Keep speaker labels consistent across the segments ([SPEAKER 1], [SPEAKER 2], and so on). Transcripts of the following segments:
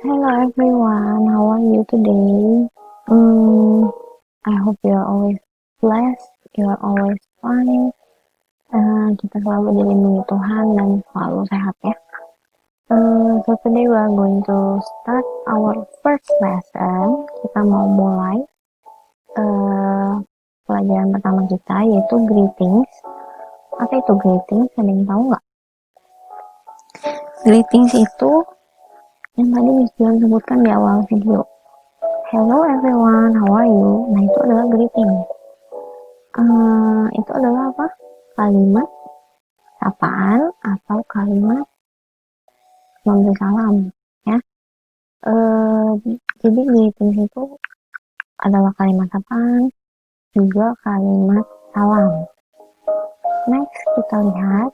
[SPEAKER 1] Hello everyone, how are you today? Hmm, I hope you are always blessed, you are always fine. Kita selalu dilindungi Tuhan dan selalu sehat ya. So today we are going to start our first lesson. Kita mau mulai pelajaran pertama kita yaitu greetings. Apa itu greetings? Ada yang tahu nggak? Greetings itu yang tadi Miss Dion sebutkan di awal video. Hello everyone, how are you? Nah itu adalah greeting. Itu adalah apa? Kalimat sapaan atau kalimat memberi salam, ya. Jadi greetings itu adalah kalimat sapaan, juga kalimat salam. Next kita lihat,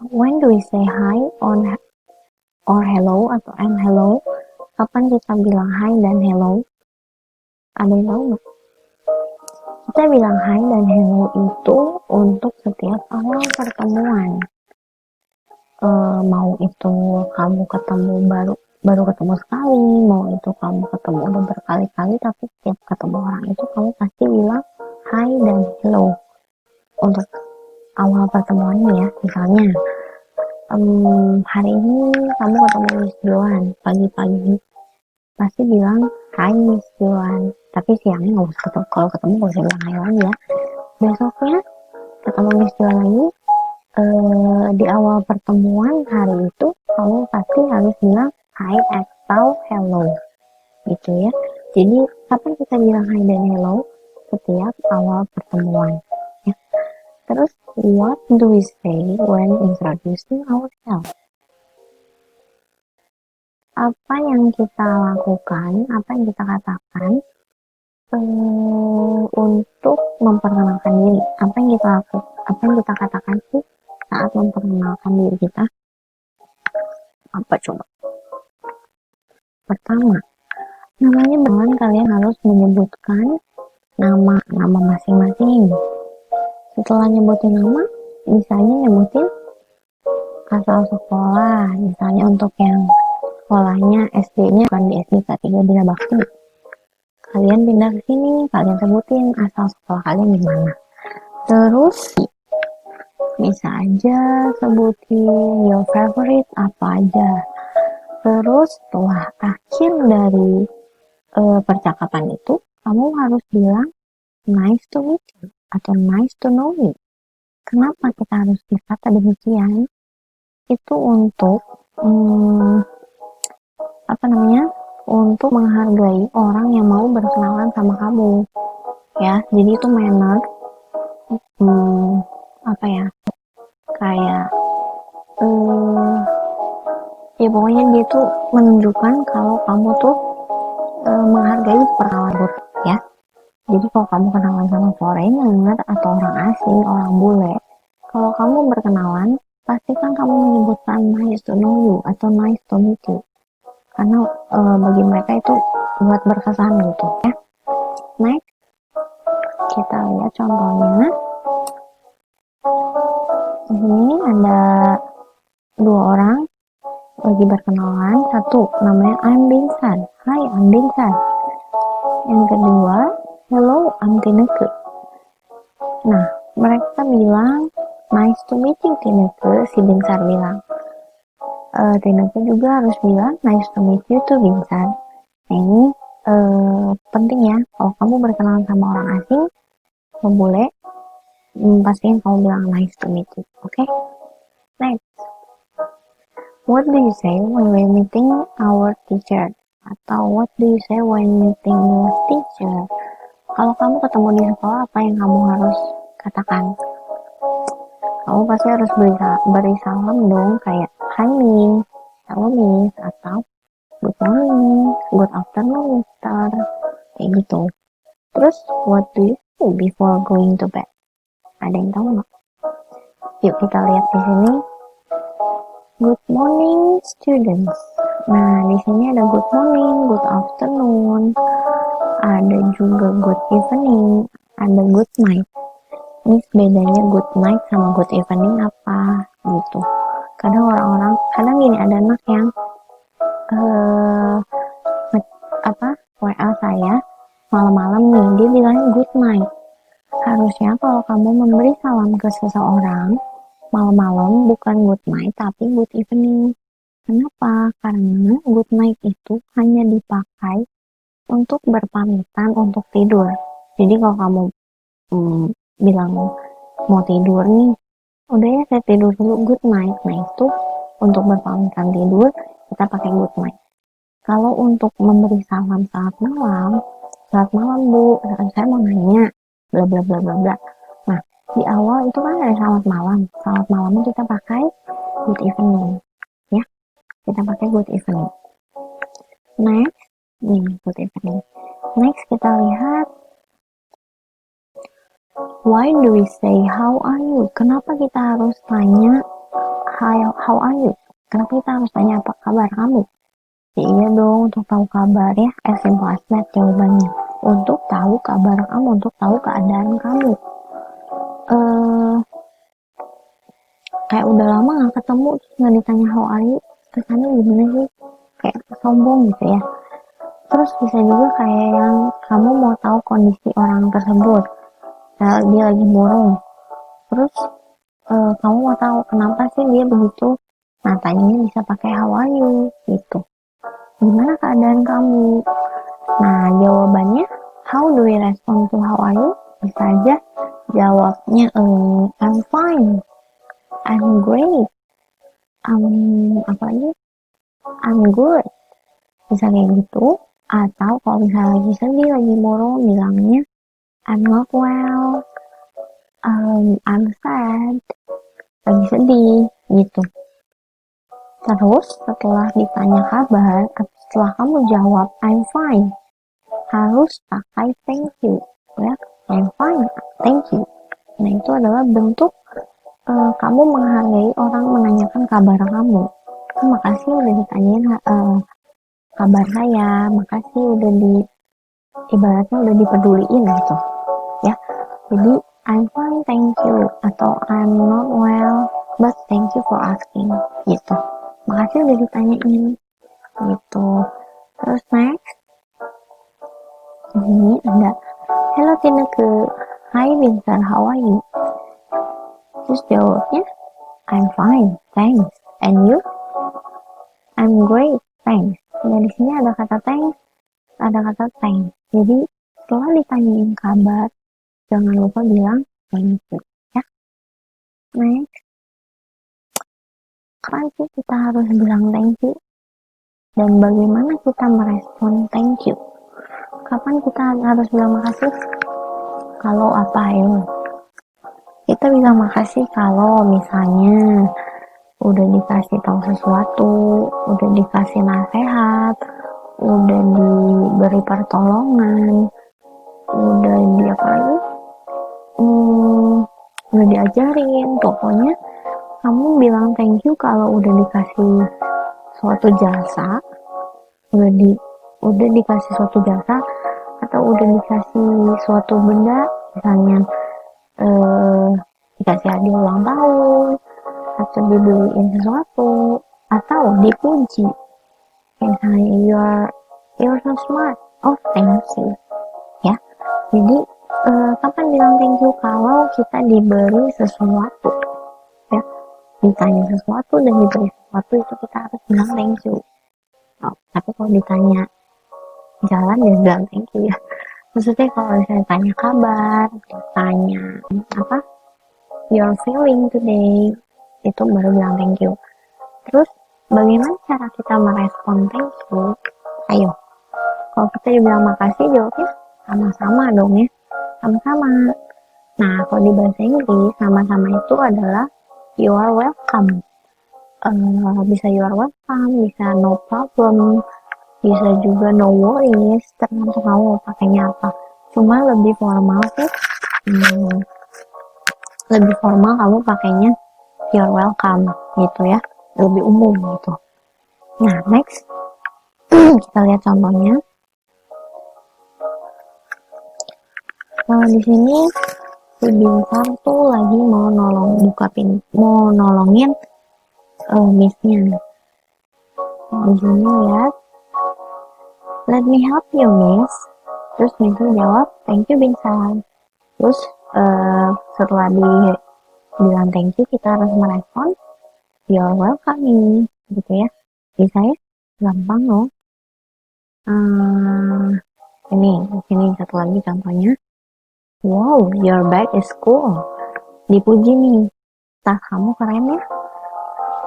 [SPEAKER 1] when do we say hi or hello atau and hello? Kapan kita bilang hi dan hello? Ada yang tahu nggak? Kita bilang hi dan hello itu untuk setiap awal pertemuan. Mau itu kamu ketemu baru ketemu sekali, mau itu kamu ketemu udah berkali-kali, tapi setiap ketemu orang itu kamu pasti bilang hi dan hello untuk awal pertemuannya ya. Misalnya hari ini kamu ketemu Miss Joan pagi-pagi, pasti bilang hi Miss Joan, tapi siangnya nggak usah ketemu, kalau ketemu nggak usah bilang hi lagi ya. Besoknya ketemu Miss Joan lagi, di awal pertemuan hari itu kamu pasti harus bilang hi atau hello gitu ya. Jadi kapan kita bilang hi dan hello? Setiap awal pertemuan ya. Terus what do we say when introducing ourselves? Apa yang kita lakukan, apa yang kita katakan untuk memperkenalkan diri? Apa yang kita katakan sih saat memperkenalkan diri kita? Apa coba? Pertama, namanya bahkan kalian harus menyebutkan nama masing-masing. Setelah nyebutin nama, misalnya nyebutin asal sekolah. Misalnya untuk yang sekolahnya SD-nya bukan di SD K3 Bina Bakti, kalian pindah ke sini, kalian sebutin asal sekolah kalian di mana. Terus bisa aja sebutin your favorite apa aja. Terus setelah akhir dari percakapan itu, kamu harus bilang nice to meet you atau nice to know you. Kenapa kita harus berkata demikian? Itu untuk untuk menghargai orang yang mau berkenalan sama kamu ya. Jadi itu manner kayak ya pokoknya dia tuh menunjukkan kalau kamu tuh menghargai perkenalan ya. Jadi kalau kamu kenalan sama foreigner atau orang asing, orang bule, kalau kamu berkenalan pastikan kamu menyebutkan nice to know you atau nice to meet you, karena bagi mereka itu buat berkesan gitu ya. Next kita lihat contohnya. Di sini ada dua orang lagi berkenalan. Satu namanya I'm Binsan, hi I'm Binsan. Yang kedua, hello I'm Tineke. Nah mereka bilang nice to meet you Tineke, si Binsar bilang. Tineke juga harus bilang nice to meet you tuh Binsan. Nah ini penting ya, kalau kamu berkenalan sama orang asing, bule, pastiin kamu bilang nice to meet you, okay? Next, what do you say when we're meeting our teacher? Atau what do you say when meeting your teacher? Kalau kamu ketemu di sekolah, apa yang kamu harus katakan? Kamu pasti harus beri salam dong, kayak hi miss, hello miss, atau good morning, good afternoon mister, kayak gitu. Terus what do you do before going to bed? Ada yang tahu nggak? Yuk kita lihat di sini. Good morning students. Nah di sini ada good morning, good afternoon, ada juga good evening, ada good night. Ini bedanya good night sama good evening apa gitu? Kadang gini, ada anak yang WA saya malam-malam nih, dia bilangnya good night. Harusnya kalau kamu memberi salam ke seseorang malam-malam bukan good night tapi good evening. Kenapa? Karena good night itu hanya dipakai untuk berpamitan untuk tidur. Jadi kalau kamu bilang mau tidur nih, udah ya saya tidur dulu, good night. Nah itu untuk berpamitan tidur kita pakai good night. Kalau untuk memberi salam selamat malam Bu, saya mau nanya, bla bla bla bla bla. Nah di awal itu kan ada selamat malamnya kita pakai good evening, ya kita pakai good evening. Next, good evening. Next kita lihat, why do we say how are you? Kenapa kita harus tanya how are you? Kenapa kita harus tanya apa kabar kamu? Ya iya dong, untuk tahu kabar ya, as simple as that jawabannya. Untuk tahu kabar kamu, untuk tahu keadaan kamu. Kayak udah lama gak ketemu, terus gak ditanya how are you, kesannya gimana sih? Kayak sombong gitu ya. Terus bisa juga kayak yang kamu mau tahu kondisi orang tersebut, dia lagi murung. Terus kamu mau tahu kenapa sih dia begitu. Nah, tanyanya bisa pakai how are you gitu. Gimana keadaan kamu? Nah, jawabannya how do we respond to how are you? Bisa aja jawabnya I'm fine, I'm great, I'm good. Bisa kayak gitu. Atau kalau misalnya lagi sedih, lagi murung, bilangnya I'm not well, I'm sad, lagi sedih gitu. Terus setelah ditanya kabar, setelah kamu jawab I'm fine, harus pakai thank you ya. I'm fine, thank you. Nah itu adalah bentuk kamu menghargai orang menanyakan kabar kamu. Makasih udah ditanyain kabar saya, makasih udah ibaratnya udah dipeduliin gitu ya. Jadi I'm fine, thank you, atau I'm not well but thank you for asking gitu. Makasih udah ditanyain gitu. Terus next, ini ada hello Tineke, hi Vincent, how are you? Terus jawabnya I'm fine, thanks, and you? I'm great, thanks. Nah di sini ada kata thanks, ada kata thanks. Jadi setelah ditanyain kabar, jangan lupa bilang thank you ya. Next, kapan sih kita harus bilang thank you? Dan bagaimana kita merespon thank you? Kapan kita harus bilang makasih? Kalau apa ya? Kita bilang makasih kalau misalnya udah dikasih tahu sesuatu, udah dikasih nasihat, udah diberi pertolongan, udah udah diajarin. Pokoknya kamu bilang thank you kalau udah dikasih suatu jasa, udah dikasih suatu jasa, atau udah dikasih suatu benda, misalnya dikasih hadiah ulang tahun, atau dibeliin sesuatu, atau dipuji, misalnya you're so smart, oh thank you ya. Jadi kapan bilang thank you? Kalau kita diberi sesuatu ya, ditanya sesuatu dan diberi sesuatu, itu kita harus bilang thank you. Tapi kalau ditanya jalan ya bilang thank you ya. Maksudnya kalau misalnya tanya kabar, tanya you're feeling today, itu baru bilang thank you. Terus bagaimana cara kita merespon thank you? Ayo, kalau kita dibilang makasih, jawabnya sama-sama dong ya, sama-sama. Nah kalau di bahasa Inggris, sama-sama itu adalah you are welcome. Bisa you are welcome, bisa no problem, bisa juga no worries, tergantung kamu mau pakainya apa. Cuma lebih formal sih, lebih formal kamu pakainya you're welcome gitu ya, lebih umum gitu. Nah next, kita lihat contohnya. Di sini si Binsar tuh lagi mau nolongin Miss-nya. Di sini lihat, let me help you, Miss. Terus Miss-nya jawab, thank you, Binsan. Terus setelah dibilang thank you, kita harus merespon, you're welcome, gitu ya. Bisa ya? Gampang loh. Ini satu lagi contohnya. Wow, your bag is cool. Dipuji nih, tas kamu keren ya.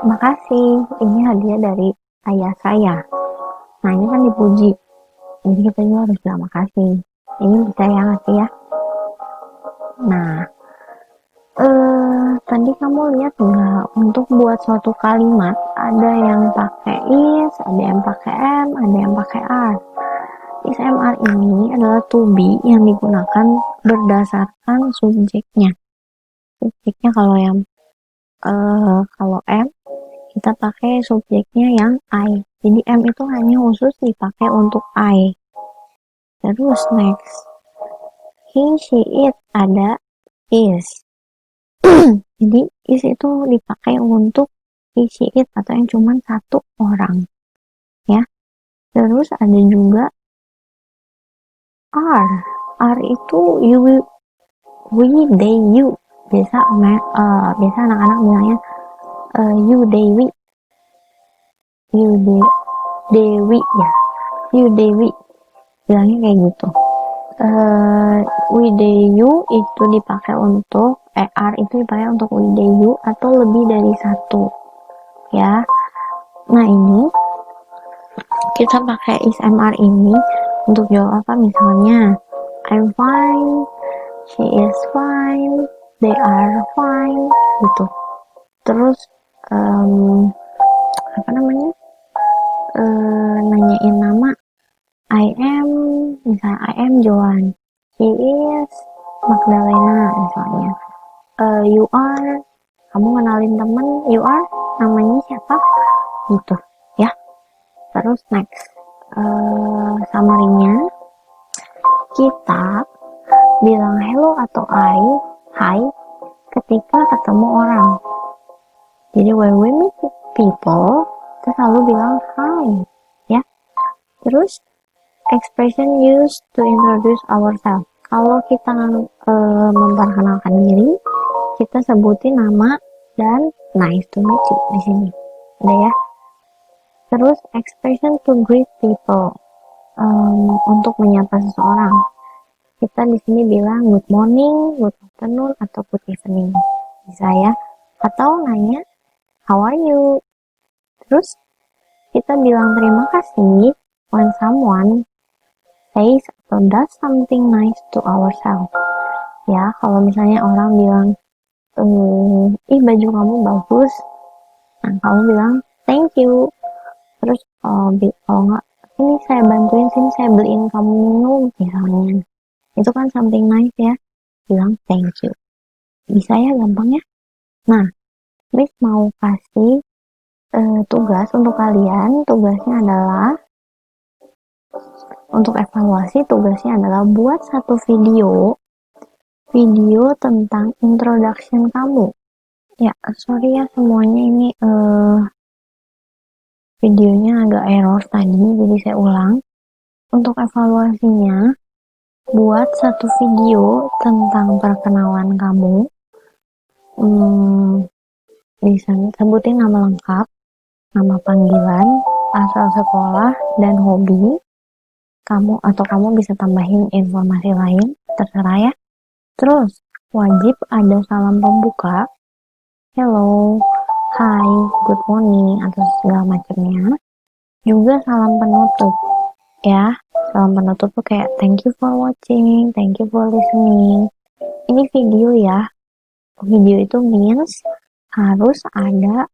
[SPEAKER 1] Makasih, ini hadiah dari ayah saya. Nah, ini kan dipuji. Jadi kita juga harus bilang makasih. Ini bisa ya ngasih ya. Nah, tadi kamu lihat nggak, untuk buat suatu kalimat ada yang pakai is, ada yang pakai am, ada yang pakai are. Is mr ini adalah to be yang digunakan berdasarkan subjeknya. Subjeknya kalau am kita pakai subjeknya yang I. Jadi am itu hanya khusus dipakai untuk I. Terus next, he, she, it ada is. Jadi is itu dipakai untuk he, she, it atau yang cuma satu orang, ya. Terus ada juga are. Are itu you, we, they, you. Biasa anak-anak bilangnya you, they, we. You, Dewi ya. You, Dewi. Bilangnya kayak gitu. We, they, you itu dipakai untuk are itu dipakai untuk we, they, you atau lebih dari satu, ya. Nah, ini kita pakai is mr ini untuk jawab apa, misalnya I'm fine, she is fine, they are fine, gitu. Terus apa namanya, nanyain nama, I am, misalnya I am Joan, she is Magdalena, misalnya. You are, kamu kenalin temen, you are, namanya siapa, gitu ya. Terus next, summary-nya, kita bilang hello atau hi ketika ketemu orang. Jadi when we meet people, kita selalu bilang hi, ya. Terus expression used to introduce ourselves. Kalau kita memperkenalkan diri, kita sebutin nama dan nice to meet you di sini. Ada ya. Terus expression to greet people. Untuk menyapa seseorang, kita di sini bilang good morning, good afternoon, atau good evening, bisa ya. Atau nanya how are you. Terus kita bilang terima kasih when someone says atau does something nice to ourselves, ya. Kalau misalnya orang bilang ih baju kamu bagus, nah kamu bilang thank you. Terus kalau nggak, sini saya bantuin, sini saya beliin kamu minum, misalnya. Itu kan something nice ya, bilang thank you. Bisa ya, gampang ya. Nah, Miss mau kasih tugas untuk kalian. Tugasnya adalah, untuk evaluasi, tugasnya adalah buat satu video tentang introduction kamu. Ya, sorry ya semuanya, ini videonya agak error tadi, jadi saya ulang. Untuk evaluasinya, buat satu video tentang perkenalan kamu. Bisa sebutin nama lengkap, nama panggilan, asal sekolah, dan hobi kamu, atau kamu bisa tambahin informasi lain, terserah ya. Terus wajib ada salam pembuka, hello, hi, good morning, atau segala macamnya. Juga salam penutup, ya. Salam penutup tuh kayak thank you for watching, thank you for listening. Ini video ya. Video itu means harus ada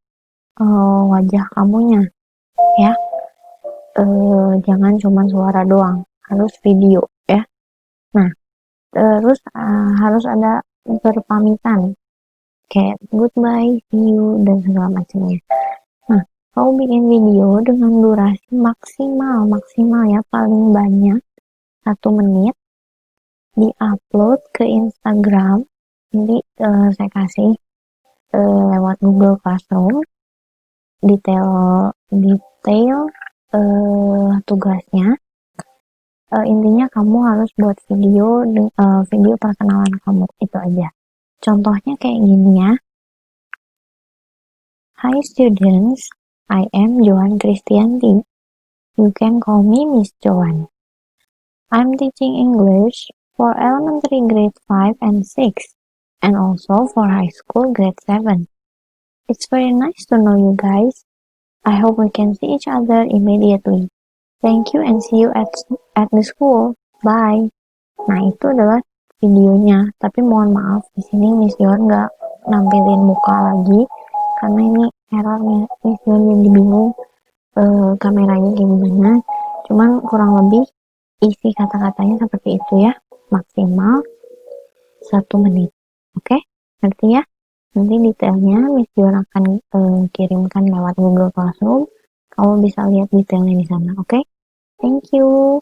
[SPEAKER 1] wajah kamunya, ya. Jangan cuma suara doang, harus video ya. Nah, terus harus ada berpamitan kayak goodbye, see you, dan segala macamnya. Nah, kamu bikin video dengan durasi maksimal ya, paling banyak 1 menit, di-upload ke Instagram. Nanti saya kasih lewat Google Classroom. detail tugasnya. Intinya kamu harus buat video perkenalan kamu, itu aja. Contohnya kayak gini ya. Hi students, I am Joan Kristianti. You can call me Miss Joan. I'm teaching English for elementary grade 5 and 6, and also for high school grade 7. It's very nice to know you guys. I hope we can see each other immediately. Thank you and see you at the school. Bye. Nah, itu adalah videonya. Tapi mohon maaf, di sini Miss Joan nggak nampilin muka lagi karena ini errornya. Miss Joan jadi bingung kameranya kayak gimana. Cuman kurang lebih isi kata-katanya seperti itu ya. Maksimal 1 menit. Oke? Ngerti ya? Nanti detailnya Miss Joan akan kirimkan lewat Google Classroom. Kamu bisa lihat detailnya di sana. Oke? Thank you.